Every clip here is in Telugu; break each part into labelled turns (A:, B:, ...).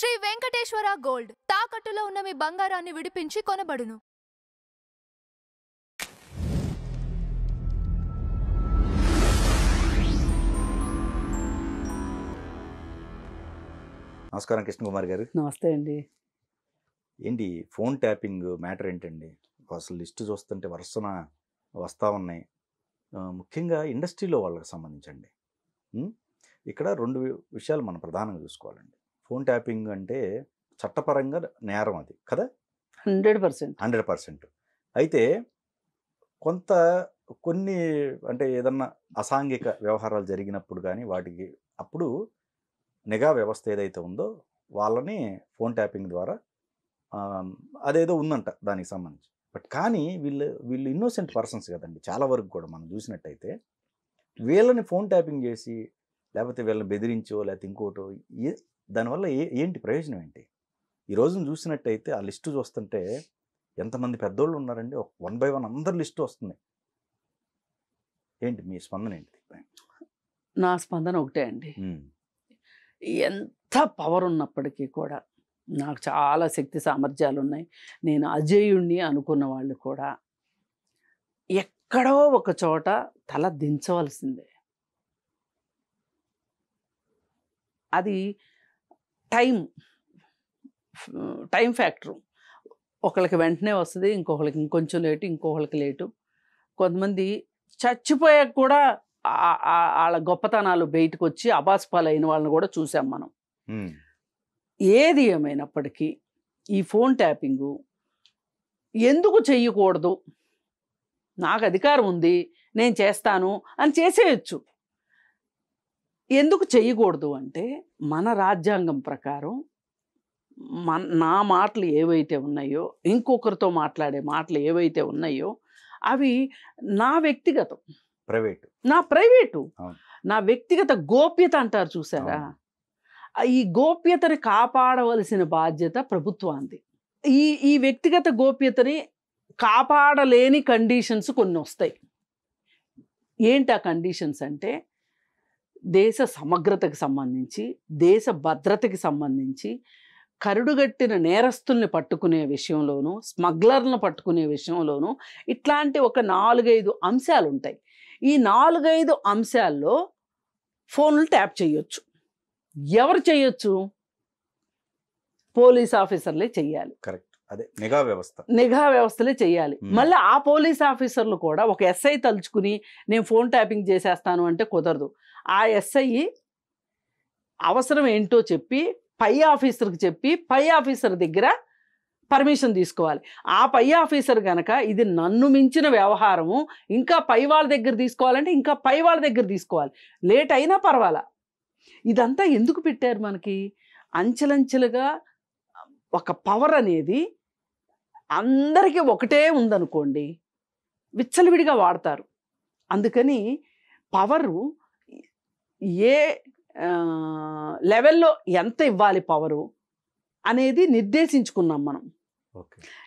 A: శ్రీ వెంకటేశ్వర గోల్డ్ తాకట్టులో ఉన్న మీ బంగారాన్ని విడిపించి కొనబడును.
B: నమస్కారం కృష్ణ కుమార్ గారు.
C: నమస్తే అండి.
B: ఏంటి ఫోన్ ట్యాపింగ్ మ్యాటర్ ఏంటండి? అసలు లిస్టు చూస్తుంటే వరుసన వస్తూ ఉన్నాయి. ముఖ్యంగా ఇండస్ట్రీలో వాళ్ళకి సంబంధించండి. ఇక్కడ రెండు విషయాలు మనం ప్రధానంగా చూసుకోవాలండి. ఫోన్ ట్యాపింగ్ అంటే చట్టపరంగా నేరం, అది కదా,
C: 100%.
B: అయితే కొన్ని అంటే ఏదన్నా అసాంఘిక వ్యవహారాలు జరిగినప్పుడు కానీ వాటికి అప్పుడు నిఘా వ్యవస్థ ఏదైతే ఉందో వాళ్ళని ఫోన్ ట్యాపింగ్ ద్వారా అదేదో ఉందంట దానికి సంబంధించి. బట్ కానీ వీళ్ళు ఇన్నోసెంట్ పర్సన్స్ కదండి. చాలా వరకు కూడా మనం చూసినట్టయితే వీళ్ళని ఫోన్ ట్యాపింగ్ చేసి లేకపోతే వీళ్ళని బెదిరించో లేకపోతే ఇంకోటో దానివల్ల ఏంటి ప్రయోజనం ఏంటి? ఈ రోజున చూసినట్టయితే ఆ లిస్టు చూస్తుంటే ఎంతమంది పెద్దోళ్ళు ఉన్నారండి, 1 by 1 అందరి లిస్టు వస్తుంది. ఏంటి మీ స్పందన ఏంటి?
C: నా స్పందన ఒకటే అండి. ఎంత పవర్ ఉన్నప్పటికీ కూడా నాకు చాలా శక్తి సామర్థ్యాలు ఉన్నాయి, నేను అజేయుణ్ణి అనుకున్న వాళ్ళు కూడా ఎక్కడో ఒక చోట తల దించవలసిందే. అది టైం ఫ్యాక్టరు. ఒకళ్ళకి వెంటనే వస్తుంది, ఇంకొకళ్ళకి ఇంకొంచెం లేటు, ఇంకొకళ్ళకి లేటు. కొంతమంది చచ్చిపోయాక కూడా వాళ్ళ గొప్పతనాలు బయటకు వచ్చి అబాస్పాలైన వాళ్ళని కూడా చూసాం మనం. ఏది ఏమైనప్పటికీ ఈ ఫోన్ ట్యాపింగు ఎందుకు చెయ్యకూడదు? నాకు అధికారం ఉంది, నేను చేస్తాను అని చేసేయచ్చు. ఎందుకు చెయ్యకూడదు అంటే మన రాజ్యాంగం ప్రకారం నా మాటలు ఏవైతే ఉన్నాయో, ఇంకొకరితో మాట్లాడే మాటలు ఏవైతే ఉన్నాయో అవి నా వ్యక్తిగతం, నా ప్రైవేటు, నా వ్యక్తిగత గోప్యత అంటారు చూసారా. ఈ గోప్యతని కాపాడవలసిన బాధ్యత ప్రభుత్వానికి. ఈ వ్యక్తిగత గోప్యతని కాపాడలేని కండిషన్స్ కొన్ని వస్తాయి. ఏంటి ఆ కండిషన్స్ అంటే దేశ సమగ్రతకి సంబంధించి, దేశ భద్రతకి సంబంధించి, కరుడుగట్టిన నేరస్తుల్ని పట్టుకునే విషయంలోనూ, స్మగ్లర్లను పట్టుకునే విషయంలోనూ ఇట్లాంటి ఒక 4-5 అంశాలు ఉంటాయి. ఈ 4-5 అంశాల్లో ఫోన్లు ట్యాప్ చేయొచ్చు. ఎవరు చేయొచ్చు? పోలీస్ ఆఫీసర్లే చెయ్యాలి.
B: కరెక్ట్, అదే నిఘా
C: వ్యవస్థలే చెయ్యాలి. మళ్ళీ ఆ పోలీస్ ఆఫీసర్లు కూడా ఒక ఎస్ఐ తలుచుకుని నేను ఫోన్ ట్యాపింగ్ చేసేస్తాను అంటే కుదరదు. ఆ ఎస్ఐ అవసరం ఏంటో చెప్పి పై ఆఫీసర్కి చెప్పి పై ఆఫీసర్ దగ్గర పర్మిషన్ తీసుకోవాలి. ఆ పై ఆఫీసర్ కనుక ఇది నన్ను మించిన వ్యవహారము, ఇంకా పై వాళ్ళ దగ్గర తీసుకోవాలంటే ఇంకా పై వాళ్ళ దగ్గర తీసుకోవాలి, లేట్ అయినా పర్వాలా. ఇదంతా ఎందుకు పెట్టారు మనకి? అంచెలంచెలుగా ఒక పవర్ అనేది అందరికీ ఒకటే ఉందనుకోండి, విచ్చలవిడిగా వాడతారు. అందుకని పవరు ఏ లెవెల్లో ఎంత ఇవ్వాలి పవరు అనేది నిర్దేశించుకున్నాం మనం.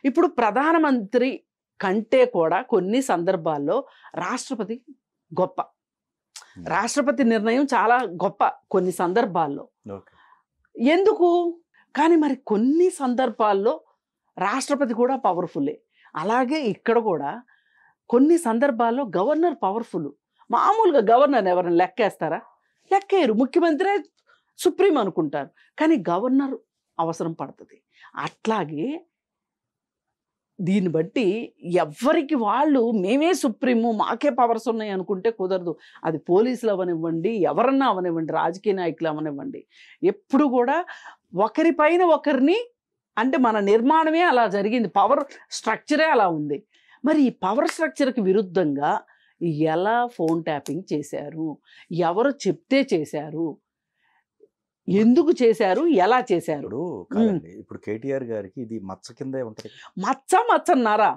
C: ఇప్పుడు ప్రధానమంత్రి కంటే కూడా కొన్ని సందర్భాల్లో రాష్ట్రపతి గొప్ప, రాష్ట్రపతి నిర్ణయం చాలా గొప్ప కొన్ని సందర్భాల్లో. ఎందుకు? కానీ మరి కొన్ని సందర్భాల్లో రాష్ట్రపతి కూడా పవర్ఫుల్లే. అలాగే ఇక్కడ కూడా కొన్ని సందర్భాల్లో గవర్నర్ పవర్ఫుల్. మామూలుగా గవర్నర్ ఎవరైనా లెక్కేస్తారా? లెక్కేయరు. ముఖ్యమంత్రి సుప్రీం అనుకుంటారు, కానీ గవర్నర్ అవసరం పడుతుంది. అట్లాగే దీన్ని బట్టి ఎవరికి వాళ్ళు మేమే సుప్రీము, మాకే పవర్స్ ఉన్నాయి అనుకుంటే కుదరదు. అది పోలీసులు అవనివ్వండి, ఎవరన్నా అవనివ్వండి, రాజకీయ నాయకులు అవనివ్వండి, ఎప్పుడు కూడా ఒకరిపైన ఒకరిని, అంటే మన నిర్మాణమే అలా జరిగింది, పవర్ స్ట్రక్చరే అలా ఉంది. మరి ఈ పవర్ స్ట్రక్చర్కి విరుద్ధంగా ఎలా ఫోన్ ట్యాపింగ్ చేశారు? ఎవరు చెప్తే చేశారు? ఎందుకు చేశారు? ఎలా చేశారు?
B: ఇప్పుడు కేటీఆర్ గారికి ఇది మచ్చ కిందే ఉంటుంది.
C: మచ్చన్నారా?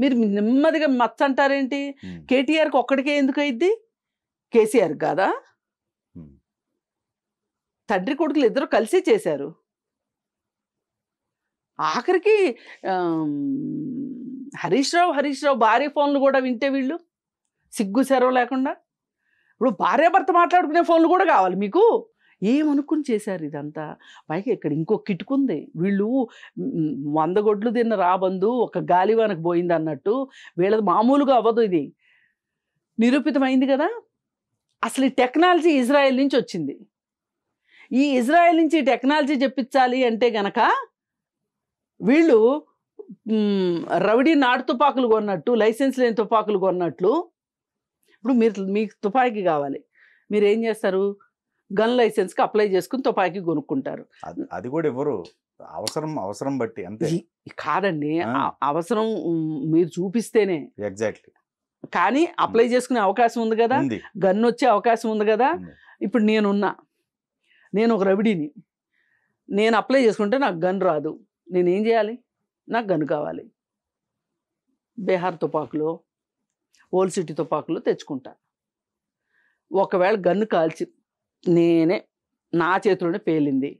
C: మీరు నెమ్మదిగా మచ్చ అంటారేంటి? కేటీఆర్కి ఒక్కడికే ఎందుకు అయింది? కేసీఆర్ కాదా? తండ్రి కొడుకులు ఇద్దరు కలిసి చేశారు. ఆఖరికి హరీష్ రావు భార్య ఫోన్లు కూడా వింటే వీళ్ళు సిగ్గు సెరవు లేకుండా. ఇప్పుడు భార్యాభర్త మాట్లాడుకునే ఫోన్లు కూడా కావాలి మీకు. ఏమనుకుని చేశారు ఇదంతా? పైగా ఇక్కడ ఇంకో కిటుకుంది. వీళ్ళు 100 గొడ్లు తిన్న రాబందు ఒక గాలివానకు పోయింది అన్నట్టు వీళ్ళది మామూలుగా అవ్వదు ఇది. నిరూపితమైంది కదా! అసలు ఈ టెక్నాలజీ ఇజ్రాయెల్ నుంచి వచ్చింది. ఈ ఇజ్రాయెల్ నుంచి ఈ టెక్నాలజీ చెప్పించాలి అంటే గనక వీళ్ళు రౌడీ నాటు తుపాకులు కొన్నట్టు, లైసెన్స్ లేని తుపాకులు కొన్నట్లు, ఇప్పుడు మీకు తుపాకీ కావాలి, మీరు ఏం చేస్తారు? గన్ లైసెన్స్కి అప్లై చేసుకుని తుపాకీ కొనుక్కుంటారు.
B: అది కూడా ఎవరు అవసరం బట్టి అంతే.
C: కాదండి, అవసరం మీరు చూపిస్తేనే.
B: ఎగ్జాక్ట్లీ.
C: కానీ అప్లై చేసుకునే అవకాశం ఉంది కదా, గన్ వచ్చే అవకాశం ఉంది కదా. ఇప్పుడు నేను ఒక రౌడీని, నేను అప్లై చేసుకుంటే నాకు గన్ రాదు, నేనేం చేయాలి? నాకు గన్ కావాలి. బీహార్ తుపాకులు, ఓల్డ్ సిటీ తుపాకులు తెచ్చుకుంటా. ఒకవేళ గన్ను కాల్చి నా చేతిలోనే పేలింది,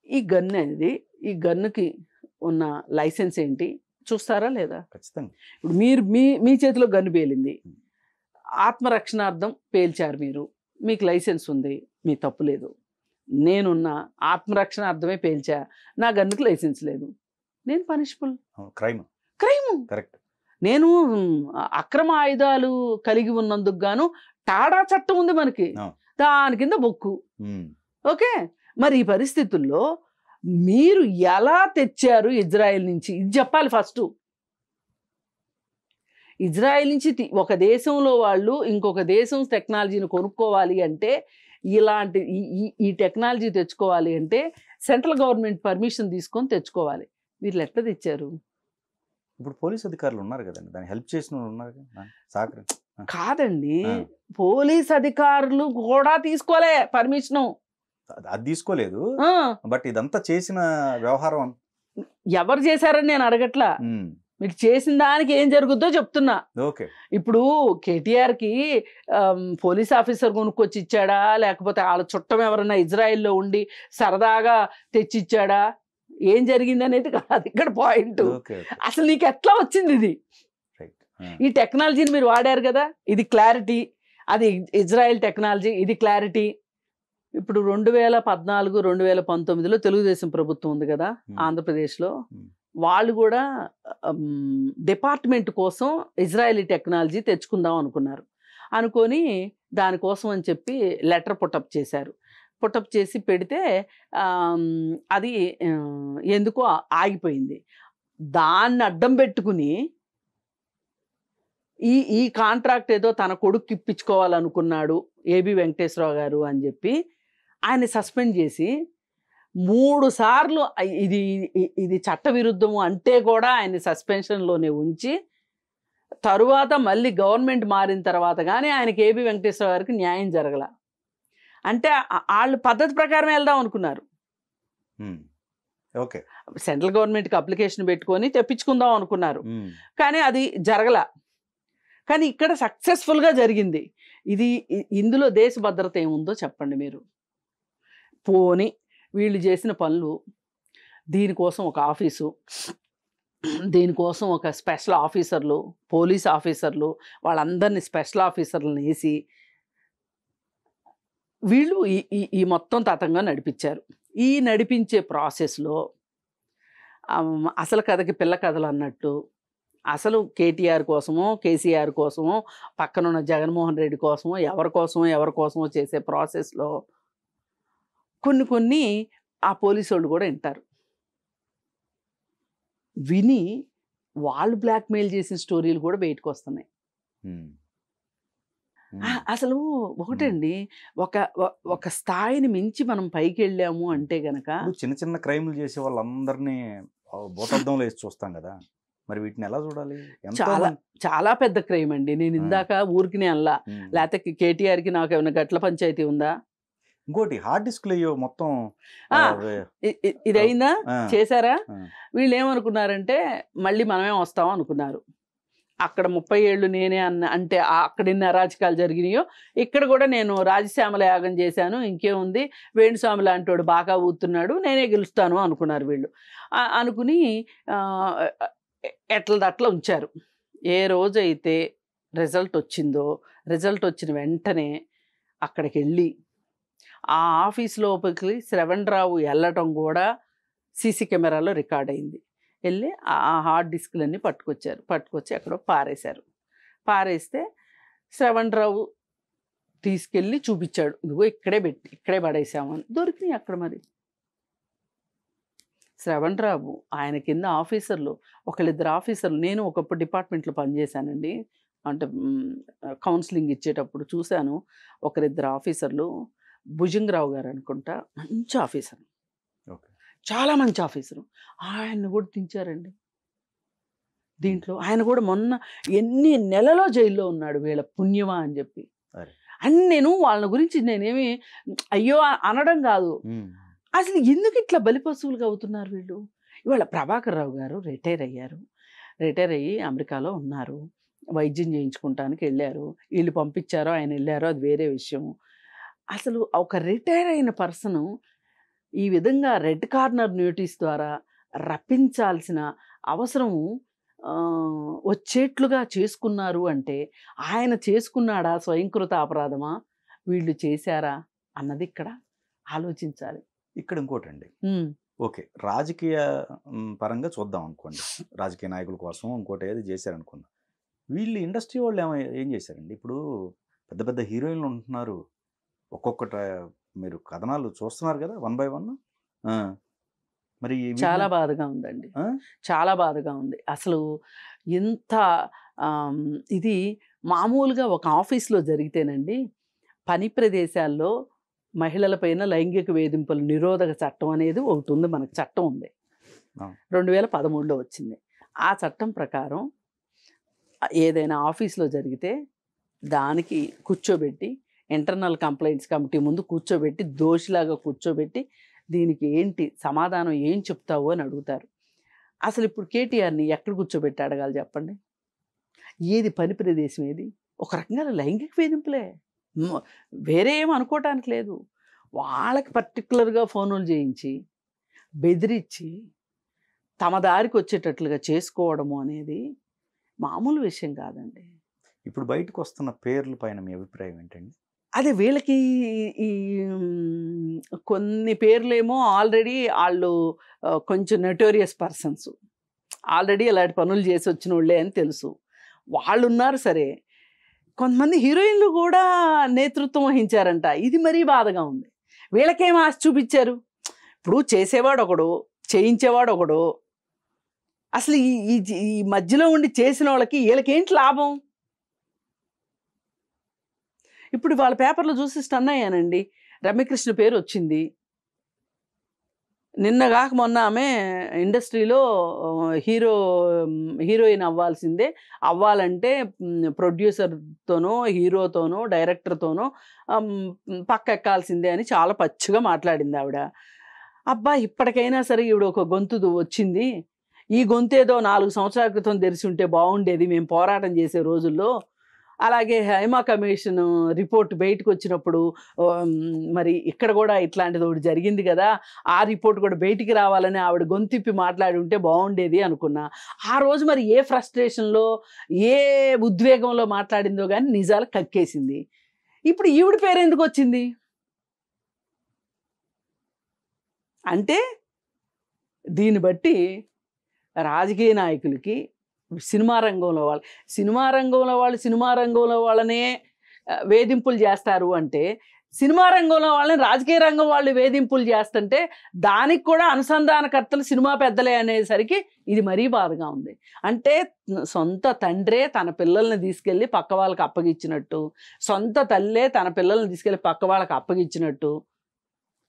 C: ఈ గన్ను అనేది, ఈ గన్నుకి ఉన్న లైసెన్స్ ఏంటి చూస్తారా లేదా?
B: ఖచ్చితంగా.
C: ఇప్పుడు మీ చేతిలో గన్ను పేలింది, ఆత్మరక్షణార్థం పేల్చారు, మీకు లైసెన్స్ ఉంది, మీ తప్పు లేదు. నేనున్న ఆత్మరక్షణార్థమే పేల్చా, నా గన్నుకి లైసెన్స్ లేదు, నేను పనిషబుల్.
B: క్రైమ్. కరెక్ట్.
C: నేను అక్రమ ఆయుధాలు కలిగి ఉన్నందుకు గాను టాడా చట్టం ఉంది మనకి, దాని కింద బొక్కు. ఓకే, మరి ఈ పరిస్థితుల్లో మీరు ఎలా తెచ్చారు ఇజ్రాయెల్ నుంచి? ఇది చెప్పాలి ఫస్ట్. ఇజ్రాయెల్ నుంచి ఒక దేశంలో వాళ్ళు ఇంకొక దేశం టెక్నాలజీని కొనుక్కోవాలి అంటే, ఇలాంటి ఈ టెక్నాలజీ తెచ్చుకోవాలి అంటే సెంట్రల్ గవర్నమెంట్ పర్మిషన్ తీసుకొని తెచ్చుకోవాలి. వీళ్ళు ఎట్లా తెచ్చారు?
B: ఇప్పుడు పోలీస్ అధికారులు ఉన్నారు కదండి, దాన్ని హెల్ప్ చేసిన వాళ్ళు ఉన్నారు కదా.
C: కాదండి, పోలీస్ అధికారులు కూడా తీసుకోలే పర్మిషను.
B: అది తీసుకోలేదు, బట్ ఇదంతా చేసిన వ్యవహారం
C: ఎవరు చేశారని నేను అడగట్లా, మీరు చేసిన దానికి ఏం జరుగుద్దో చెప్తున్నా.
B: ఓకే.
C: ఇప్పుడు కేటీఆర్కి పోలీస్ ఆఫీసర్ కొనుక్కొచ్చి ఇచ్చాడా, లేకపోతే వాళ్ళ చుట్టం ఎవరన్నా ఇజ్రాయెల్లో ఉండి సరదాగా తెచ్చిచ్చాడా, ఏం జరిగింది అనేది కాదు ఇక్కడ పాయింట్. అసలు నీకు ఎట్లా వచ్చింది ఇది? ఈ టెక్నాలజీని మీరు వాడారు కదా, ఇది క్లారిటీ, అది ఇజ్రాయెల్ టెక్నాలజీ, ఇది క్లారిటీ. ఇప్పుడు 2014, 2019లో తెలుగుదేశం ప్రభుత్వం ఉంది కదా ఆంధ్రప్రదేశ్లో, వాళ్ళు కూడా డిపార్ట్మెంట్ కోసం ఇజ్రాయలీ టెక్నాలజీ తెచ్చుకుందాం అనుకొని దానికోసం అని చెప్పి లెటర్ పుటప్ చేశారు. పుటప్ చేసి పెడితే అది ఎందుకో ఆగిపోయింది. దాన్ని అడ్డం పెట్టుకుని ఈ కాంట్రాక్ట్ ఏదో తన కొడుకు ఇప్పించుకోవాలనుకున్నాడు ఏబి వెంకటేశ్వరరావు గారు అని చెప్పి ఆయన సస్పెండ్ చేసి 3 సార్లు ఇది చట్టవిరుద్ధము అంటే కూడా ఆయన సస్పెన్షన్లోనే ఉంచి, తరువాత మళ్ళీ గవర్నమెంట్ మారిన తర్వాత కానీ ఆయనకి ఏబి వెంకటేశ్వర గారికి న్యాయం జరగల. అంటే వాళ్ళు పద్ధతి ప్రకారం వెళ్దాం అనుకున్నారు.
B: ఓకే,
C: సెంట్రల్ గవర్నమెంట్కి అప్లికేషన్ పెట్టుకొని తెప్పించుకుందాం అనుకున్నారు, కానీ అది జరగల. కానీ ఇక్కడ సక్సెస్ఫుల్గా జరిగింది. ఇందులో దేశ భద్రత ఏముందో చెప్పండి మీరు. పోని వీళ్ళు చేసిన పనులు, దీనికోసం ఒక ఆఫీసు, దీనికోసం ఒక స్పెషల్ ఆఫీసర్లు, పోలీస్ ఆఫీసర్లు, వాళ్ళందరినీ స్పెషల్ ఆఫీసర్లను వేసి వీళ్ళు ఈ మొత్తం తతంగా నడిపించారు. ఈ నడిపించే ప్రాసెస్లో అసలు కథకి పిల్ల కథలు అన్నట్టు, అసలు కేటీఆర్ కోసమో కేసీఆర్ కోసమో పక్కనున్న జగన్మోహన్ రెడ్డి కోసమో ఎవరి కోసమో చేసే ప్రాసెస్లో కొన్ని ఆ పోలీసు వాళ్ళు కూడా వింటారు. విని వాళ్ళు బ్లాక్మెయిల్ చేసిన స్టోరీలు కూడా బయటకు వస్తున్నాయి. అసలు ఒకటండి, ఒక స్థాయిని మించి మనం పైకి వెళ్ళాము అంటే గనక
B: చిన్న చిన్న క్రైమ్లు చేసే వాళ్ళందరినీ భూతద్దంలో వేసి చూస్తాం కదా, మరి వీటిని ఎలా చూడాలి?
C: చాలా పెద్ద క్రైమ్ అండి. నేను ఇందాక ఊరికినే అల్లా, లేకపోతే కేటీఆర్కి నాకు ఏమైనా గట్ల పంచాయతీ ఉందా?
B: ఇంకోటి హార్డ్ డిస్క్ మొత్తం
C: ఇది అయిందా, చేశారా? వీళ్ళు ఏమనుకున్నారంటే మళ్ళీ మనమే వస్తాం అనుకున్నారు. అక్కడ 30 ఏళ్ళు నేనే అంటే అక్కడ ఎన్ని అరాచకాలు జరిగినాయో ఇక్కడ కూడా నేను రాజశ్యామల యాగం చేశాను, ఇంకేముంది వేణుస్వామి లాంటి వాడు బాగా ఊతున్నాడు, నేనే గెలుస్తాను అనుకున్నారు వీళ్ళు. అనుకుని ఎట్లదట్లా ఉంచారు. ఏ రోజైతే రిజల్ట్ వచ్చిందో, రిజల్ట్ వచ్చిన వెంటనే అక్కడికి వెళ్ళి ఆ ఆఫీస్ లోపలికి శ్రవణ్ రావు వెళ్ళటం కూడా సీసీ కెమెరాలో రికార్డ్ అయింది. వెళ్ళి ఆ హార్డ్ డిస్క్లన్నీ పట్టుకొచ్చి ఎక్కడో పారేశారు. పారేస్తే శ్రవణ్ రావు తీసుకెళ్ళి చూపించాడు, ఇదిగో ఇక్కడే పడేసామని. దొరికినాయి అక్కడ. మరి శ్రవణ్ రావు ఆయన కింద ఆఫీసర్లు, ఒకళ్ళిద్దరు ఆఫీసర్లు, నేను ఒకప్పుడు డిపార్ట్మెంట్లో పనిచేశానండి, అంటే కౌన్సిలింగ్ ఇచ్చేటప్పుడు చూశాను. ఒకరిద్దరు ఆఫీసర్లు, భుజంగరావు గారు అనుకుంటా, మంచి ఆఫీసర్, చాలా మంచి ఆఫీసరు, ఆయన్ని కూడా దించారండి దీంట్లో. ఆయన కూడా మొన్న ఎన్ని నెలలో జైల్లో ఉన్నాడు, వీళ్ళ పుణ్యమా అని చెప్పి. అని నేను వాళ్ళ గురించి నేనేమి అయ్యో అనడం కాదు, అసలు ఎందుకు ఇట్లా బలిపశువులుగా అవుతున్నారు వీళ్ళు. ఇవాళ ప్రభాకర్ రావు గారు రిటైర్ అయ్యారు. రిటైర్ అయ్యి అమెరికాలో ఉన్నారు, వైద్యం చేయించుకుంటానికి వెళ్ళారు. వీళ్ళు పంపించారో ఆయన వెళ్ళారో అది వేరే విషయం. అసలు ఒక రిటైర్ అయిన పర్సను ఈ విధంగా రెడ్ కార్నర్ నోటీస్ ద్వారా రప్పించాల్సిన అవసరం వచ్చేట్లుగా చేసుకున్నారు అంటే ఆయన చేసుకున్నాడా, స్వయంకృత అపరాధమా, వీళ్ళు చేశారా అన్నది ఇక్కడ ఆలోచించాలి.
B: ఇక్కడ ఇంకోటండి, ఓకే, రాజకీయ పరంగా చూద్దాం అనుకోండి, రాజకీయ నాయకుల కోసం ఇంకోటి ఏది చేశారనుకుందాం. వీళ్ళు ఇండస్ట్రీ వాళ్ళు ఏం చేశారండి? ఇప్పుడు పెద్ద పెద్ద హీరోయిన్లు ఉంటున్నారు, ఒక్కొక్కటి మీరు కథనాలు చూస్తున్నారు కదా, 1 by 1. మరి
C: చాలా బాధగా ఉందండి, చాలా బాధగా ఉంది. అసలు ఇంత ఇది మామూలుగా ఒక ఆఫీస్లో జరిగితేనండి, పని ప్రదేశాల్లో మహిళలపైన లైంగిక వేధింపుల నిరోధక చట్టం అనేది ఒకటి ఉంది, మనకు చట్టం ఉంది, 2013లో వచ్చింది. ఆ చట్టం ప్రకారం ఏదైనా ఆఫీస్లో జరిగితే దానికి కూర్చోబెట్టి ఇంటర్నల్ కంప్లైంట్స్ కమిటీ ముందు కూర్చోబెట్టి, దోషిలాగా కూర్చోబెట్టి, దీనికి ఏంటి సమాధానం ఏం చెప్తావు అని అడుగుతారు. అసలు ఇప్పుడు కేటీఆర్ని ఎక్కడ కూర్చోబెట్టి అడగాలి చెప్పండి? ఏది పని ప్రదేశం, ఏది ఒక రకంగా లైంగిక వేధింపులే, వేరే ఏం అనుకోవటానికి లేదు. వాళ్ళకి పర్టికులర్గా ఫోనులు చేయించి బెదిరించి తమ దారికి వచ్చేటట్లుగా చేసుకోవడము అనేది మామూలు విషయం కాదండి.
B: ఇప్పుడు బయటకు వస్తున్న పేర్ల పైన మీ అభిప్రాయం ఏంటండి?
C: అదే వీళ్ళకి ఈ కొన్ని పేర్లేమో ఆల్రెడీ వాళ్ళు కొంచెం నోటోరియస్ పర్సన్స్, ఆల్రెడీ ఇలాంటి పనులు చేసి వచ్చిన వాళ్ళే అని తెలుసు, వాళ్ళు ఉన్నారు. సరే, కొంతమంది హీరోయిన్లు కూడా నేతృత్వం వహించారంట. ఇది మరీ బాధగా ఉంది. వీళ్ళకేం ఆశ చూపించారు? ఇప్పుడు చేసేవాడు ఒకడు, చేయించేవాడు ఒకడు, అసలు ఈ మధ్యలో ఉండి చేసిన వాళ్ళకి వీళ్ళకేంటి లాభం? ఇప్పుడు వాళ్ళ పేపర్లో చూసి స్టన్ అయ్యానండి. రమ్యకృష్ణ పేరు వచ్చింది, నిన్నగాక మొన్న ఆమె ఇండస్ట్రీలో హీరోయిన్ అవ్వాల్సిందే, అవ్వాలంటే ప్రొడ్యూసర్తోనో హీరోతోనో డైరెక్టర్తోనో పక్క ఎక్కాల్సిందే అని చాలా పచ్చిగా మాట్లాడింది ఆవిడ. అబ్బా, ఇప్పటికైనా సరే ఈవిడ ఒక గొంతు వచ్చింది, ఈ గొంతేదో 4 సంవత్సరాల క్రితం తెరిచి ఉంటే బాగుండేది మేము పోరాటం చేసే రోజుల్లో. అలాగే హైమా కమిషన్ రిపోర్ట్ బయటకు వచ్చినప్పుడు మరి ఇక్కడ కూడా ఇట్లాంటిది ఒకటి జరిగింది కదా, ఆ రిపోర్ట్ కూడా బయటికి రావాలని ఆవిడ గొంతిప్పి మాట్లాడి ఉంటే బాగుండేది అనుకున్నా. ఆ రోజు మరి ఏ ఫ్రస్ట్రేషన్లో, ఏ ఉద్వేగంలో మాట్లాడిందో కానీ నిజాలు కక్కేసింది. ఇప్పుడు ఈవిడ పేరు ఎందుకు వచ్చింది అంటే, దీన్ని బట్టి రాజకీయ నాయకులకి, సినిమా రంగంలో వాళ్ళనే వేధింపులు చేస్తారు అంటే, సినిమా రంగంలో వాళ్ళని రాజకీయ రంగం వాళ్ళు వేధింపులు చేస్తుంటే దానికి కూడా అనుసంధానకర్తలు సినిమా పెద్దలే అనేసరికి ఇది మరీ బాధగా ఉంది. అంటే సొంత తండ్రే తన పిల్లల్ని తీసుకెళ్ళి పక్క వాళ్ళకి అప్పగించినట్టు, సొంత తల్లే తన పిల్లల్ని తీసుకెళ్ళి పక్క వాళ్ళకి అప్పగించినట్టు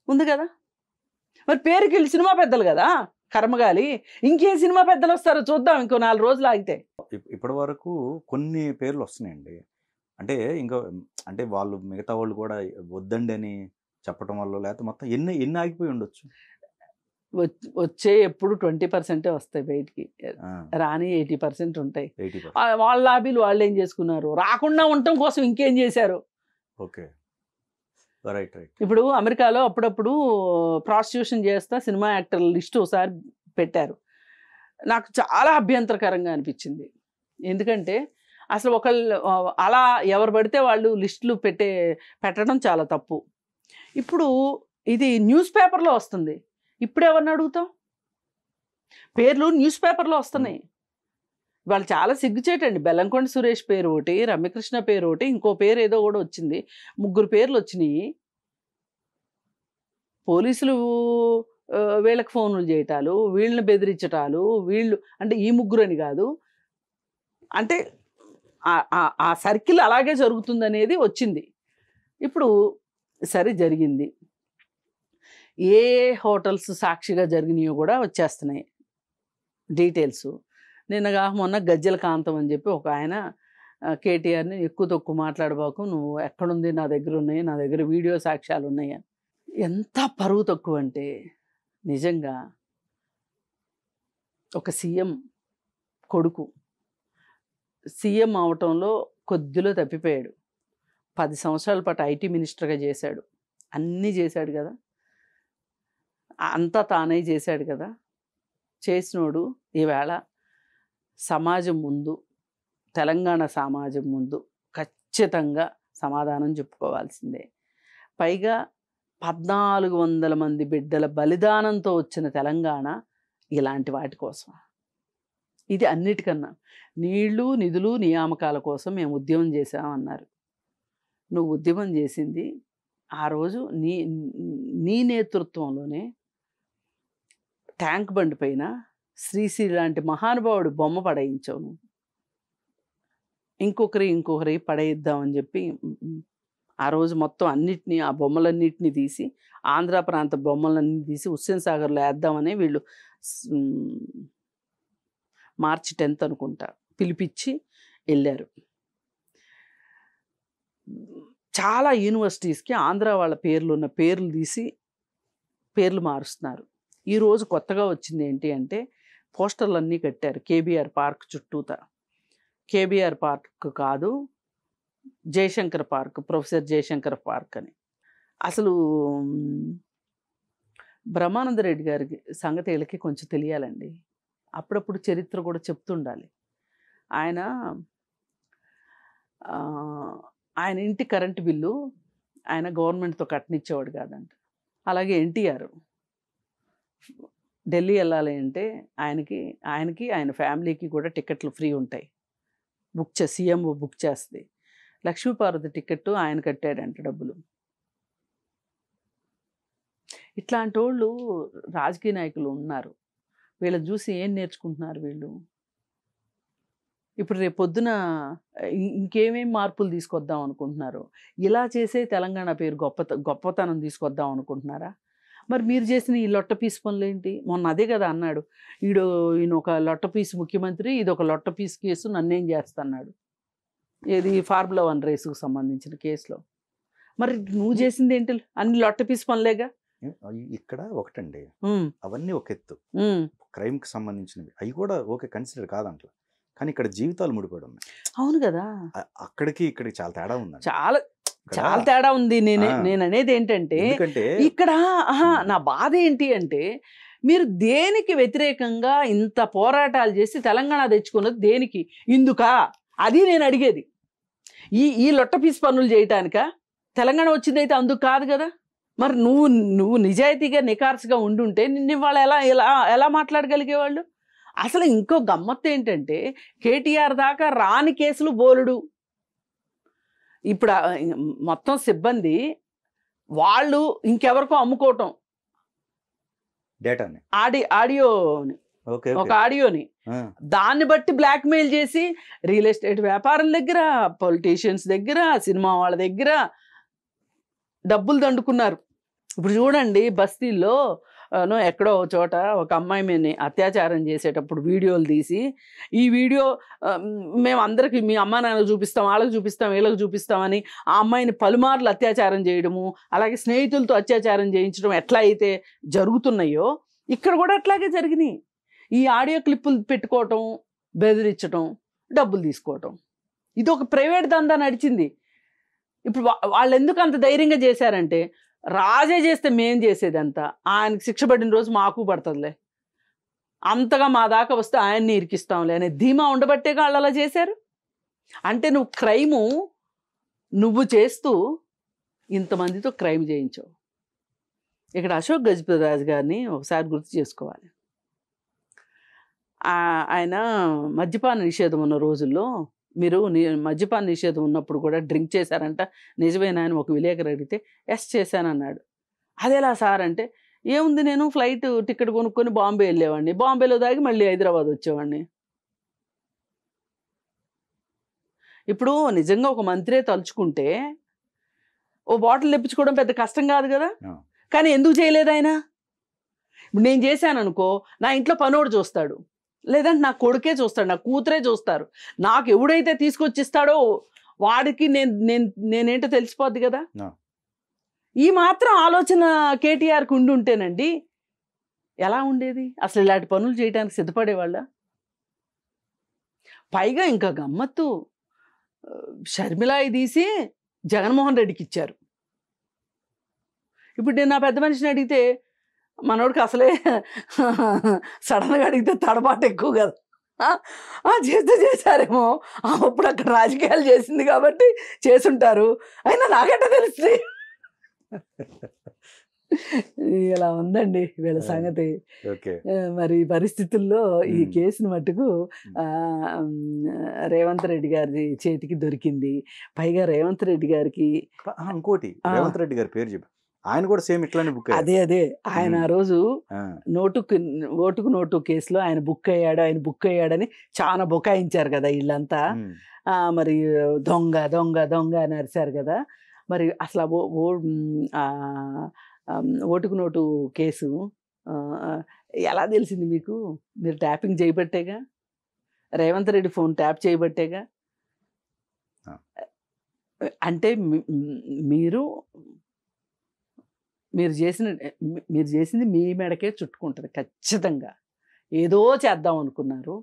C: ఉంది కదా. మరి పేరుకి వెళ్ళి సినిమా పెద్దలు కదా, కర్మగాలి. ఇంకే సినిమా పెద్దలు వస్తారో చూద్దాం ఇంకో 4 రోజులు ఆగితే.
B: ఇప్పటి వరకు కొన్ని పేర్లు వస్తున్నాయండి, అంటే ఇంకా అంటే వాళ్ళు మిగతా వాళ్ళు కూడా వద్దండి అని చెప్పడం వల్ల, లేకపోతే మొత్తం ఎన్ని ఆగిపోయి ఉండొచ్చు.
C: వచ్చే ఎప్పుడు 20% వస్తాయి బయటికి, రాని 80% ఉంటాయి.
B: 80%.
C: వాళ్ళ లాబీలు వాళ్ళు ఏం చేసుకున్నారు, రాకుండా ఉండటం కోసం ఇంకేం చేశారు.
B: Okay, right.
C: ఇప్పుడు అమెరికాలో అప్పుడప్పుడు ప్రాస్టిట్యూషన్ చేస్తా సినిమా యాక్టర్ల లిస్టు ఒకసారి పెట్టారు. నాకు చాలా అభ్యంతరకరంగా అనిపించింది. ఎందుకంటే అసలు ఒకళ్ళు అలా ఎవరు పడితే వాళ్ళు లిస్టులు పెట్టడం చాలా తప్పు. ఇప్పుడు ఇది న్యూస్ పేపర్లో వస్తుంది, ఇప్పుడు ఎవరిని అడుగుతాం? పేర్లు న్యూస్ పేపర్లో వస్తున్నాయి. వాళ్ళు చాలా సిగ్గుచేటండి. బెల్లంకొండ సురేష్ పేరు ఒకటి, రమ్యకృష్ణ పేరు ఒకటి, ఇంకో పేరు ఏదో కూడా వచ్చింది, 3 పేర్లు వచ్చినాయి. పోలీసులు వీళ్ళకి ఫోన్లు చేయటాలు, వీళ్ళని బెదిరించటాలు, వీళ్ళు అంటే ఈ 3 అని కాదు, అంటే ఆ సర్కిల్ అలాగే జరుగుతుందనేది వచ్చింది. ఇప్పుడు సరే జరిగింది, ఏ హోటల్స్ సాక్షిగా జరిగినాయో కూడా వచ్చేస్తున్నాయి డీటెయిల్స్. నిన్నగా మొన్న గజ్జల కాంతం అని చెప్పి ఒక ఆయన కేటీఆర్ని ఎక్కువ తక్కువ మాట్లాడబాకు, నువ్వు ఎక్కడుంది, నా దగ్గర ఉన్నాయి, నా దగ్గర వీడియో సాక్ష్యాలు ఉన్నాయి. ఎంత పరువు తక్కువ అంటే నిజంగా ఒక సీఎం కొడుకు సీఎం అవటంలో కొద్దిలో తప్పిపోయాడు. 10 సంవత్సరాల పాటు ఐటీ మినిస్టర్గా చేశాడు, అన్నీ చేశాడు కదా, అంతా తానే చేశాడు కదా. చేసినోడు ఈవేళ సమాజం ముందు, తెలంగాణ సమాజం ముందు ఖచ్చితంగా సమాధానం చెప్పుకోవాల్సిందే. పైగా 1400 మంది బిడ్డల బలిదానంతో వచ్చిన తెలంగాణ ఇలాంటి వాటి కోసం. ఇది అన్నిటికన్నా నీళ్లు, నిధులు, నియామకాల కోసం మేము ఉద్యమం చేసామన్నారు. నువ్వు ఉద్యమం చేసింది ఆ రోజు నీ నేతృత్వంలోనే ట్యాంక్ బండి పైన శ్రీశ్రీ లాంటి మహానుభావుడు బొమ్మ పడేయించావు నువ్వు. ఇంకొకరి పడేయిద్దామని చెప్పి ఆ రోజు మొత్తం అన్నిటినీ, ఆ బొమ్మలన్నిటినీ తీసి, ఆంధ్ర ప్రాంత బొమ్మలన్నీ తీసి హుస్సేన్ సాగర్లో వేద్దామని వీళ్ళు మార్చి 10th అనుకుంటా పిలిపించి వెళ్ళారు. చాలా యూనివర్సిటీస్కి ఆంధ్ర వాళ్ళ పేర్లు ఉన్న పేర్లు తీసి పేర్లు మారుస్తున్నారు. ఈరోజు కొత్తగా వచ్చింది ఏంటి అంటే పోస్టర్లు అన్నీ కట్టారు కేబీఆర్ పార్క్ చుట్టూత. కేబీఆర్ పార్క్ కాదు, Jayashankar park, professor Jayashankar park అని. అసలు బ్రహ్మానంద రెడ్డి గారికి సంగతి వీళ్ళకి కొంచెం తెలియాలండి. అప్పుడప్పుడు చరిత్ర కూడా చెప్తుండాలి. ఆయన ఇంటి కరెంటు బిల్లు ఆయన గవర్నమెంట్తో కట్టనిచ్చేవాడు కాదంట. అలాగే ఎన్టీఆర్ ఢిల్లీ వెళ్ళాలి అంటే ఆయనకి ఆయన ఫ్యామిలీకి కూడా టికెట్లు ఫ్రీ ఉంటాయి, సీఎం బుక్ చేస్తుంది. లక్ష్మీపార్వతి టికెట్ ఆయన కట్టాడంట డబ్బులు. ఇట్లాంటి వాళ్ళు రాజకీయ నాయకులు ఉన్నారు. వీళ్ళని చూసి ఏం నేర్చుకుంటున్నారు వీళ్ళు? ఇప్పుడు రేపు పొద్దున ఇంకేమేం మార్పులు తీసుకొద్దాం అనుకుంటున్నారు? ఇలా చేసే తెలంగాణ పేరు గొప్పతనం తీసుకొద్దాం అనుకుంటున్నారా? మరి మీరు చేసిన ఈ లొట్ట పీస్ పనులు ఏంటి? మొన్న అదే కదా అన్నాడు, ఈయన ఒక లొట్ట పీస్ ముఖ్యమంత్రి, ఇది ఒక లొట్ట పీస్ కేసు, నన్నేం చేస్తున్నాడు. ఏది ఫార్ములా 1 రేసుకు సంబంధించిన కేసులో. మరి నువ్వు చేసింది ఏంటి? అన్ని లొట్ట పీస్ పనులేగా.
B: ఇక్కడ ఒకటండి, అవన్నీ ఒక ఎత్తు, క్రైమ్కి సంబంధించినవి అవి కూడా ఓకే కన్సిడర్ కాదంట. కానీ ఇక్కడ జీవితాలు ముడిపడి ఉన్నాయి. అవును కదా, అక్కడికి ఇక్కడికి చాలా తేడా ఉంది, చాలా తేడా ఉంది. నేను అనేది ఏంటంటే ఇక్కడ నా బాధ ఏంటి అంటే మీరు దేనికి వ్యతిరేకంగా ఇంత పోరాటాలు చేసి తెలంగాణ తెచ్చుకున్నది దేనికి, ఇందుకా? అది నేను అడిగేది. ఈ లొట్ట పీస్ పనులు చేయటానికా తెలంగాణ వచ్చిందైతే అందుకు కాదు కదా. మరి నువ్వు నిజాయితీగా నికార్సుగా ఉండుంటే నిన్ను వాళ్ళు ఎలా మాట్లాడగలిగేవాళ్ళు? అసలు ఇంకో గమ్మత్తు ఏంటంటే కేటీఆర్ దాకా రాని కేసులు బోలుడు. ఇప్పుడు మొత్తం సిబ్బంది వాళ్ళు ఇంకెవరికో అమ్ముకోవటం డేటాని, ఆడియోని, ఒక ఆడియోని, దాన్ని బట్టి బ్లాక్మెయిల్ చేసి రియల్ ఎస్టేట్ వ్యాపారుల దగ్గర, పొలిటీషియన్స్ దగ్గర, సినిమా వాళ్ళ దగ్గర డబ్బులు దండుకున్నారు. ఇప్పుడు చూడండి, బస్తీల్లో ఎక్కడో చోట ఒక అమ్మాయి మీద అత్యాచారం చేసేటప్పుడు వీడియోలు తీసి, ఈ వీడియో మేము అందరికీ మీ అమ్మా నాన్నకు చూపిస్తాం, వాళ్ళకి చూపిస్తాం, వీళ్ళకి చూపిస్తామని ఆ అమ్మాయిని పలుమార్లు అత్యాచారం చేయడము, అలాగే స్నేహితులతో అత్యాచారం చేయించడం ఎట్లా అయితే జరుగుతున్నాయో ఇక్కడ కూడా అట్లాగే జరిగినాయి. ఈ ఆడియో క్లిప్పులు పెట్టుకోవటం, బెదిరించటం, డబ్బులు తీసుకోవటం, ఇది ఒక ప్రైవేట్ దందా నడిచింది. ఇప్పుడు వాళ్ళు ఎందుకు అంత ధైర్యంగా చేశారంటే, రాజే చేస్తే మేం చేసేది అంతా, ఆయనకి శిక్ష పడిన రోజు మాకు పడుతుందిలే, అంతగా మా దాకా వస్తే ఆయన్ని ఇరికిస్తాంలే అనే ధీమా ఉండబట్టేగా వాళ్ళు అలా చేశారు. అంటే నువ్వు క్రైము నువ్వు చేస్తూ
C: ఇంతమందితో క్రైమ్ చేయించావు. ఇక్కడ అశోక్ గజపతిరాజు గారిని ఒకసారి గుర్తు చేసుకోవాలి. ఆయన మద్యపాన నిషేధం ఉన్న రోజుల్లో మీరు మద్యపాన నిషేధం ఉన్నప్పుడు కూడా డ్రింక్ చేశారంట, నిజమేనా అని ఒక విలేకరు అడిగితే ఎస్ చేశానన్నాడు. అదేలా సార్ అంటే, ఏముంది నేను ఫ్లైట్ టికెట్ కొనుక్కొని బాంబే వెళ్ళేవాడిని, బాంబేలో దాగి మళ్ళీ హైదరాబాద్ వచ్చేవాడిని. ఇప్పుడు నిజంగా ఒక మంత్రే తలుచుకుంటే ఓ బాటిల్ తెప్పించుకోవడం పెద్ద కష్టం కాదు కదా, కానీ ఎందుకు చేయలేదు ఆయన? ఇప్పుడు నేను చేశాను అనుకో, నా ఇంట్లో పనోడు చూస్తాడు, లేదంటే నా కొడుకే చూస్తాడు, నా కూతురే చూస్తారు. నాకు ఎవడైతే తీసుకొచ్చిస్తాడో వాడికి నేనేంటో తెలిసిపోద్ది కదా. ఈ మాత్రం ఆలోచన కేటీఆర్కి ఉండుంటేనండి ఎలా ఉండేది? అసలు ఇలాంటి పనులు చేయడానికి సిద్ధపడేవాళ్ళ? పైగా ఇంకా గమ్మత్తు, షర్మిలాయి తీసి జగన్మోహన్ రెడ్డికి ఇచ్చారు. ఇప్పుడు నేను నా పెద్ద మనిషిని అడిగితే, మనోడికి అసలే సడన్గా అడిగితే తడబాటు ఎక్కువ కదా, చేశారేమో, అప్పుడు అక్కడ రాజకీయాలు చేసింది కాబట్టి చేసుంటారు, అయినా నాకెట్టా తెలుస్తుంది. ఇలా ఉందండి వీళ్ళ సంగతి. మరి పరిస్థితుల్లో ఈ కేసును మట్టుకు రేవంత్ రెడ్డి గారి చేతికి దొరికింది. పైగా రేవంత్ రెడ్డి గారికి
B: ఇంకోటి, రేవంత్ రెడ్డి గారి పేరు చెప్పి ఆయన కూడా సేమ్ ఇట్లానే బుక్.
C: అదే ఆయన ఆ రోజు ఓటుకు నోటు కేసులో ఆయన బుక్ అయ్యాడని చాలా బుకాయించారు కదా వీళ్ళంతా. మరి దొంగ దొంగ దొంగ అని అరిశారు కదా. మరి అసలు ఓటుకు నోటు కేసు ఎలా తెలిసింది మీకు? మీరు ట్యాపింగ్ చేయబట్టేగా, రేవంత్ రెడ్డి ఫోన్ ట్యాప్ చేయబట్టేగా. అంటే మీరు చేసింది మీ మెడకే చుట్టుకుంటుంది ఖచ్చితంగా. ఏదో చేద్దాం అనుకున్నారు.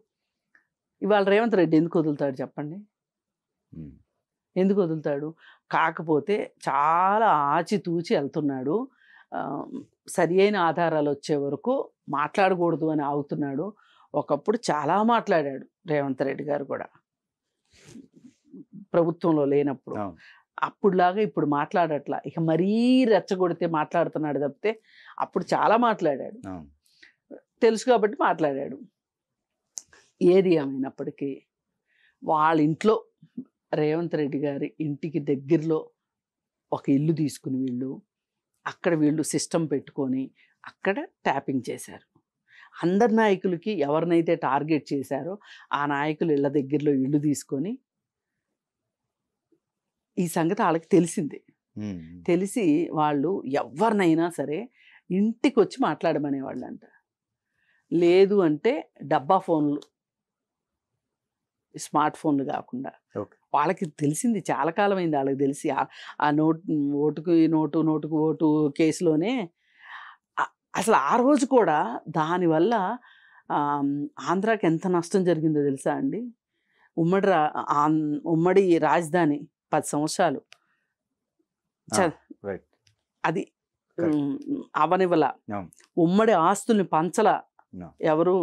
C: ఇవాళ రేవంత్ రెడ్డి ఎందుకు వదులుతాడు చెప్పండి? ఎందుకు వదులుతాడు? కాకపోతే చాలా ఆచితూచి వెళ్తున్నాడు. సరి అయిన ఆధారాలు వచ్చే వరకు మాట్లాడకూడదు అని ఆగుతున్నాడు. ఒకప్పుడు చాలా మాట్లాడాడు రేవంత్ రెడ్డి గారు కూడా ప్రభుత్వంలో లేనప్పుడు. అప్పుడులాగా ఇప్పుడు మాట్లాడట్లా. ఇక మరీ రెచ్చగొడితే మాట్లాడుతున్నాడు తప్పితే అప్పుడు చాలా మాట్లాడాడు, తెలుసు కాబట్టి మాట్లాడాడు. ఏది ఏమైనప్పటికీ వాళ్ళ ఇంట్లో రేవంత్ రెడ్డి గారి ఇంటికి దగ్గరలో ఒక ఇల్లు తీసుకుని వీళ్ళు సిస్టమ్ పెట్టుకొని అక్కడ ట్యాపింగ్ చేశారు. అందరి నాయకులకి ఎవరినైతే టార్గెట్ చేశారో ఆ నాయకులు ఇళ్ళ దగ్గరలో ఇల్లు తీసుకొని, ఈ సంగతి వాళ్ళకి తెలిసింది. తెలిసి వాళ్ళు ఎవరినైనా సరే ఇంటికి వచ్చి మాట్లాడమనేవాళ్ళు అంట. లేదు అంటే డబ్బా ఫోన్లు, స్మార్ట్ ఫోన్లు కాకుండా. వాళ్ళకి తెలిసింది, చాలా కాలం అయింది వాళ్ళకి తెలిసి. ఆ నోటుకు ఓటు కేసులోనే అసలు ఆ రోజు కూడా దానివల్ల ఆంధ్రాకి ఎంత నష్టం జరిగిందో తెలుసా అండి? ఉమ్మడి రాజధాని 10 సంవత్సరాలు అది అవనివల, ఉమ్మడి ఆస్తుల్ని పంచల ఎవరు?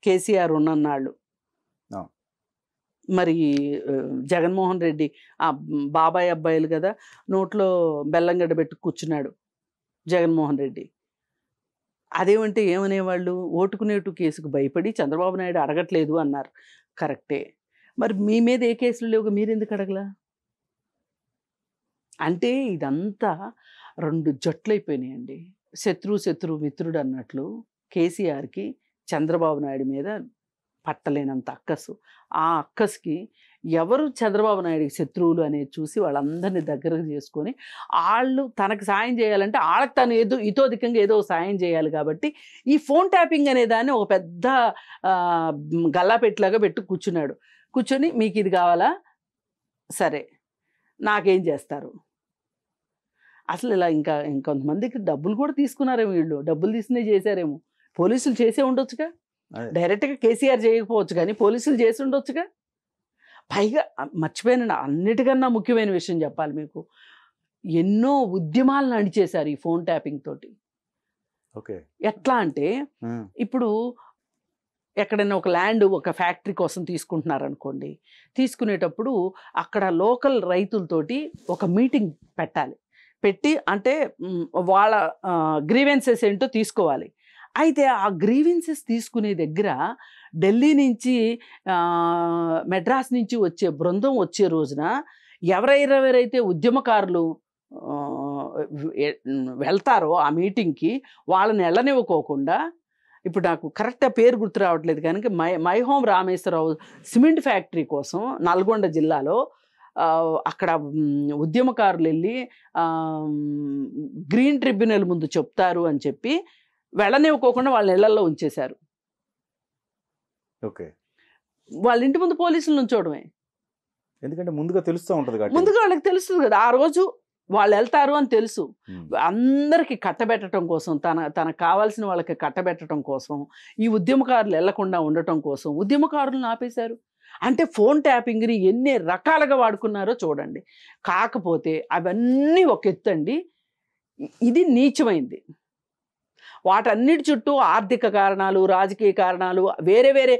C: కేసీఆర్ ఉన్నన్నాళ్ళు. మరి జగన్మోహన్ రెడ్డి ఆ బాబాయ్ అబ్బాయిలు కదా, నోట్లో బెల్లంగడ్డ పెట్టి కూర్చున్నాడు జగన్మోహన్ రెడ్డి. అదేమంటే ఏమనేవాళ్ళు? ఓటుకునేటు కేసుకు భయపడి చంద్రబాబు నాయుడు అడగట్లేదు అన్నారు. కరెక్టే. మరి మీ మీద ఏ కేసులు లేవు, మీరు ఎందుకు అడగలా? అంటే ఇదంతా 2 జట్లయిపోయినాయండి. శత్రువు మిత్రుడు అన్నట్లు కేసీఆర్కి చంద్రబాబు నాయుడు మీద పట్టలేనంత అక్కసు. ఆ అక్కస్కి ఎవరు చంద్రబాబు నాయుడికి శత్రువులు అనేది చూసి వాళ్ళందరినీ దగ్గరకు చేసుకొని వాళ్ళు తనకు సాయం చేయాలంటే వాళ్ళకి తను ఇతోధికంగా ఏదో సాయం చేయాలి. కాబట్టి ఈ ఫోన్ ట్యాపింగ్ అనే దాన్ని ఒక పెద్ద గల్లాపెట్టులాగా కూర్చున్నాడు. కూర్చొని మీకు ఇది కావాలా, సరే నాకేం చేస్తారు? అసలు ఇలా ఇంకొంతమందికి డబ్బులు కూడా తీసుకున్నారేమో, వీళ్ళు డబ్బులు తీసుకునే చేశారేమో. పోలీసులు చేసే ఉండొచ్చుగా, డైరెక్ట్గా కేసీఆర్ చేయకపోవచ్చు కానీ పోలీసులు చేసి ఉండొచ్చుగా. పైగా మర్చిపోయానండి, అన్నిటికన్నా ముఖ్యమైన విషయం చెప్పాలి మీకు, ఎన్నో ఉద్యమాలు నడిచేశారు ఈ ఫోన్ ట్యాపింగ్ తోటి. ఎట్లా అంటే ఇప్పుడు ఎక్కడైనా ఒక ల్యాండ్ ఒక ఫ్యాక్టరీ కోసం తీసుకుంటున్నారనుకోండి, తీసుకునేటప్పుడు అక్కడ లోకల్ రైతులతోటి ఒక మీటింగ్ పెట్టాలి. పెట్టి అంటే వాళ్ళ గ్రీవెన్సెస్ ఏంటో తీసుకోవాలి. అయితే ఆ గ్రీవెన్సెస్ తీసుకునే దగ్గర ఢిల్లీ నుంచి మెడ్రాస్ నుంచి వచ్చే బృందం వచ్చే రోజున ఎవరెవరైతే ఉద్యమకారులు వెళ్తారో ఆ మీటింగ్కి వాళ్ళని వెళ్ళనివ్వకోకుండా, ఇప్పుడు నాకు కరెక్ట్గా పేరు గుర్తు రావట్లేదు కానీ my home Rameshwar Rao cement factory కోసం నల్గొండ జిల్లాలో అక్కడ ఉద్యమకారులు వెళ్ళి గ్రీన్ ట్రిబ్యునల్ ముందు చెప్తారు అని చెప్పి వెళ్ళనివ్వకోకుండా వాళ్ళ ఇళ్లలో ఉంచేశారు.
B: ఓకే,
C: వాళ్ళ ఇంటి ముందు పోలీసులు ఉంచోవడమే.
B: ఎందుకంటే ముందుగా తెలుస్తూ ఉంటుంది కాబట్టి,
C: ముందుగా వాళ్ళకి తెలుస్తుంది కదా ఆ రోజు వాళ్ళు వెళ్తారు అని తెలుసు. అందరికీ కట్టబెట్టడం కోసం, తనకు కావాల్సిన వాళ్ళకి కట్టబెట్టడం కోసం, ఈ ఉద్యమకారులు వెళ్లకుండా ఉండటం కోసం ఉద్యమకారులను ఆపేశారు. అంటే ఫోన్ ట్యాపింగ్ని ఎన్ని రకాలుగా వాడుకున్నారో చూడండి. కాకపోతే అవన్నీ ఒక ఎత్తండి, ఇది నీచమైంది. వాటన్నిటి చుట్టూ ఆర్థిక కారణాలు, రాజకీయ కారణాలు, వేరే వేరే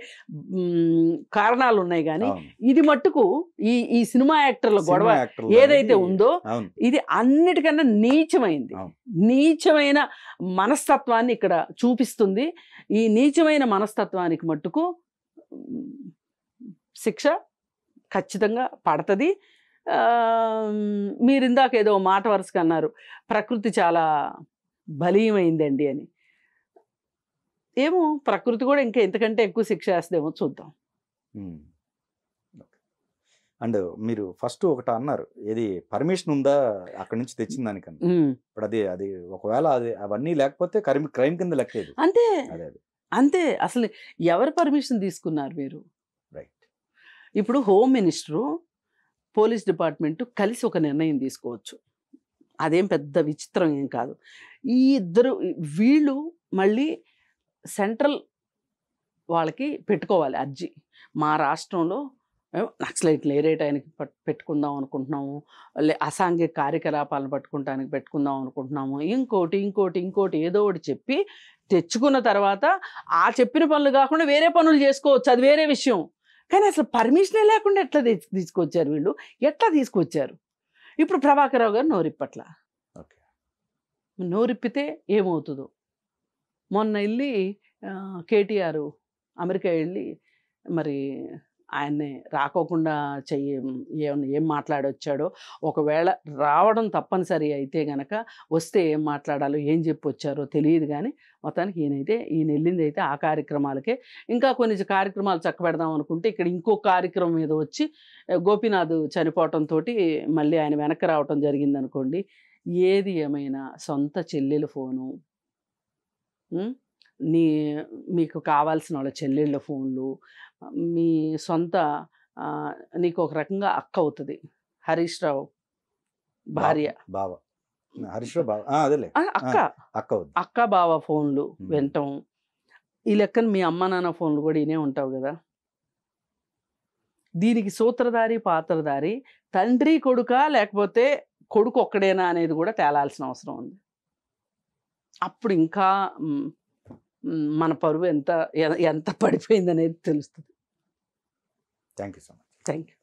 C: కారణాలు ఉన్నాయి. కానీ ఇది మట్టుకు ఈ సినిమా యాక్టర్ల గొడవ ఏదైతే ఉందో ఇది అన్నిటికన్నా నీచమైంది. నీచమైన మనస్తత్వాన్ని ఇక్కడ చూపిస్తుంది. ఈ నీచమైన మనస్తత్వానికి మట్టుకు శిక్ష ఖచ్చితంగా పడుతుంది. మీరు ఇందాక ఏదో మాట వరుసగా అన్నారు, ప్రకృతి చాలా బలీయమైందండి అని. ఏమో ప్రకృతి కూడా ఇంకా ఎంతకంటే ఎక్కువ శిక్ష వేస్తుందేమో చూద్దాం.
B: అండ్ మీరు ఫస్ట్ ఒకటి అన్నారు, ఏది పర్మిషన్ ఉందా అక్కడి నుంచి తెచ్చిన దానికన్నా. ఇప్పుడు అది ఒకవేళ అవన్నీ లేకపోతే క్రైమ్ కింద లెక్కేది.
C: అంతే అంతే. అసలు ఎవరు పర్మిషన్ తీసుకున్నారు మీరు?
B: రైట్.
C: ఇప్పుడు హోమ్ మినిస్టరు, పోలీస్ డిపార్ట్మెంట్ కలిసి ఒక నిర్ణయం తీసుకోవచ్చు. అదేం పెద్ద విచిత్రం ఏం కాదు. ఈ ఇద్దరు వీళ్ళు మళ్ళీ సెంట్రల్ వాళ్ళకి పెట్టుకోవాలి అర్జీ. మా రాష్ట్రంలో నక్సలైట్లు ఏరేటానికి పెట్టుకుందాం అనుకుంటున్నాము, అసాంఘిక కార్యకలాపాలను పెట్టుకుందాం అనుకుంటున్నాము, ఇంకోటి ఏదో ఒకటి చెప్పి తెచ్చుకున్న తర్వాత ఆ చెప్పిన పనులు కాకుండా వేరే పనులు చేసుకోవచ్చు, అది వేరే విషయం. కానీ అసలు పర్మిషనే లేకుండా ఎట్లా తీసుకొచ్చారు వీళ్ళు? ఎట్లా తీసుకొచ్చారు? ఇప్పుడు ప్రభాకర్ రావు గారు నోరిప్పట్ల. నోరిప్పితే ఏమవుతుందో. మొన్న వెళ్ళి కేటీఆర్ అమెరికా వెళ్ళి మరి ఆయన్ని రాకోకుండా ఏం మాట్లాడొచ్చాడో, ఒకవేళ రావడం తప్పనిసరి అయితే గనక వస్తే ఏం మాట్లాడాలో ఏం చెప్పి వచ్చారో తెలియదు. కానీ మొత్తానికి ఈయన వెళ్ళింది అయితే ఆ కార్యక్రమాలకే. ఇంకా కొన్ని కార్యక్రమాలు చక్కబెడదాం అనుకుంటే ఇక్కడ ఇంకో కార్యక్రమం మీద వచ్చి గోపీనాథ్ చనిపోవటంతో మళ్ళీ ఆయన వెనక్కి రావటం జరిగిందనుకోండి. ఏది ఏమైనా సొంత చెల్లెల ఫోను, మీకు కావాల్సిన వాళ్ళ చెల్లెళ్ళ ఫోన్లు, మీ సొంత నీకు ఒక రకంగా అక్క అవుతుంది హరీష్ రావు భార్య, అక్క బావ ఫోన్లు వింటాం. ఈ లెక్కన మీ అమ్మ నాన్న ఫోన్లు కూడా వినే ఉంటావు కదా. దీనికి సూత్రధారి పాత్రధారి తండ్రి కొడుకా లేకపోతే కొడుకు ఒక్కడేనా అనేది కూడా తేలాల్సిన అవసరం ఉంది. అప్పుడు ఇంకా మన పరువు ఎంత పడిపోయింది అనేది తెలుస్తుంది.
B: Thank you so much.
C: Thank you.